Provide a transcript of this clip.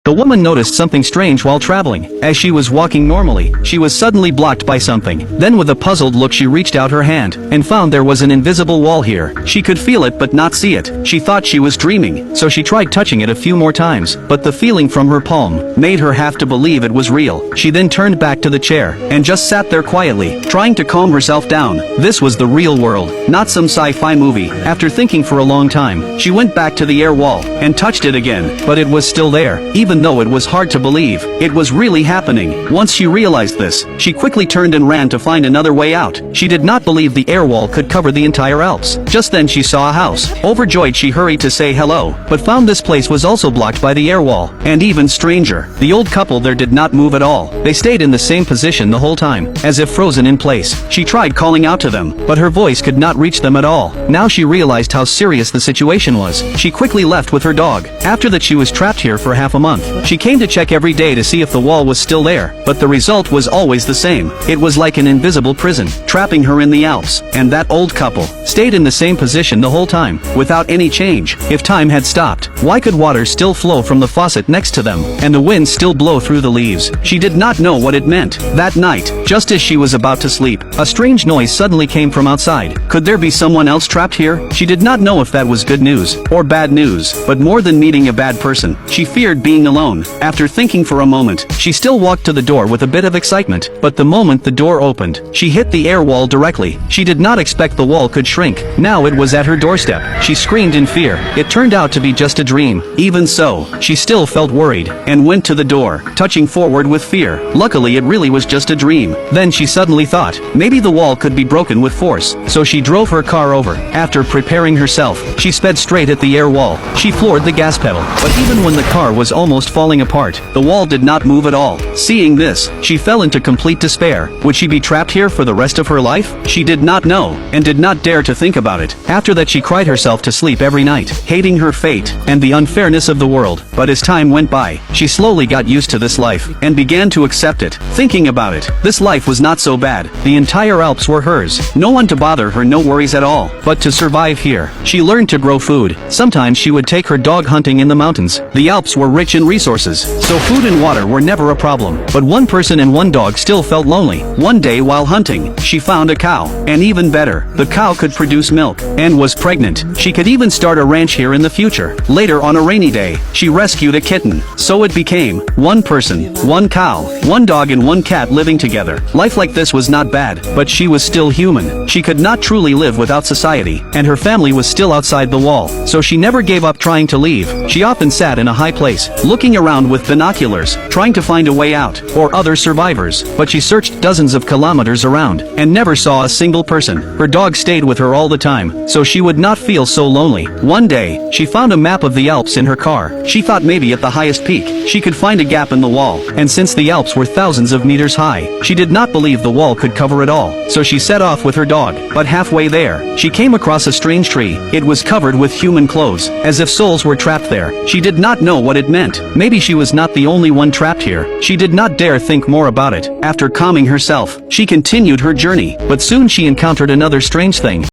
The woman noticed something strange while traveling. As she was walking normally, she was suddenly blocked by something. Then with a puzzled look she reached out her hand, and found there was an invisible wall here. She could feel it but not see it. She thought she was dreaming, so she tried touching it a few more times, but the feeling from her palm made her have to believe it was real. She then turned back to the chair, and just sat there quietly, trying to calm herself down. This was the real world, not some sci-fi movie. After thinking for a long time, she went back to the air wall, and touched it again, but it was still there, even though it was hard to believe. It was really happening. Once she realized this, she quickly turned and ran to find another way out. She did not believe the air wall could cover the entire Alps. Just then she saw a house. Overjoyed she hurried to say hello, but found this place was also blocked by the air wall. And even stranger, the old couple there did not move at all. They stayed in the same position the whole time, as if frozen in place. She tried calling out to them, but her voice could not reach them at all. Now she realized how serious the situation was. She quickly left with her dog. After that she was trapped here for half a month. She came to check every day to see if the wall was still there, but the result was always the same. It was like an invisible prison, trapping her in the Alps. And that old couple stayed in the same position the whole time, without any change. If time had stopped, why could water still flow from the faucet next to them, and the wind still blow through the leaves? She did not know what it meant. That night, just as she was about to sleep, a strange noise suddenly came from outside. Could there be someone else trapped here? She did not know if that was good news, or bad news, but more than meeting a bad person, she feared being alone. After thinking for a moment, she still walked to the door with a bit of excitement, but the moment the door opened, she hit the air wall directly. She did not expect the wall could shrink. Now it was at her doorstep. She screamed in fear. It turned out to be just a dream. Even so, she still felt worried, and went to the door, touching forward with fear. Luckily it really was just a dream. Then she suddenly thought, maybe the wall could be broken with force, so she drove her car over. After preparing herself, she sped straight at the air wall. She floored the gas pedal, but even when the car was almost falling apart, the wall did not move at all. Seeing this, she fell into complete despair. Would she be trapped here for the rest of her life? She did not know, and did not dare to think about it. After that she cried herself to sleep every night, hating her fate, and the unfairness of the world. But as time went by, she slowly got used to this life, and began to accept it. Thinking about it, this life was not so bad. The entire Alps were hers. No one to bother her, no worries at all. But to survive here, she learned to grow food. Sometimes she would take her dog hunting in the mountains. The Alps were rich in resources, so food and water were never a problem. But one person and one dog still felt lonely. One day while hunting, she found a cow. And even better, the cow could produce milk, and was pregnant. She could even start a ranch here in the future. Later on a rainy day, she rescued a kitten. So it became one person, one cow, one dog and one cat living together. Life like this was not bad, but she was still human. She could not truly live without society, and her family was still outside the wall. So she never gave up trying to leave. She often sat in a high place, looking around with binoculars, trying to find a way out, or other survivors. But she searched dozens of kilometers around, and never saw a single person. Her dog stayed with her all the time, so she would not feel so lonely. One day, she found a map of the Alps in her car. She thought maybe at the highest peak, she could find a gap in the wall. And since the Alps were thousands of meters high, she did not believe the wall could cover it all. So she set off with her dog. But halfway there, she came across a strange tree. It was covered with human clothes, as if souls were trapped there. She did not know what it meant. Maybe she was not the only one trapped here. She did not dare think more about it. After calming herself, she continued her journey. But soon she encountered another strange thing.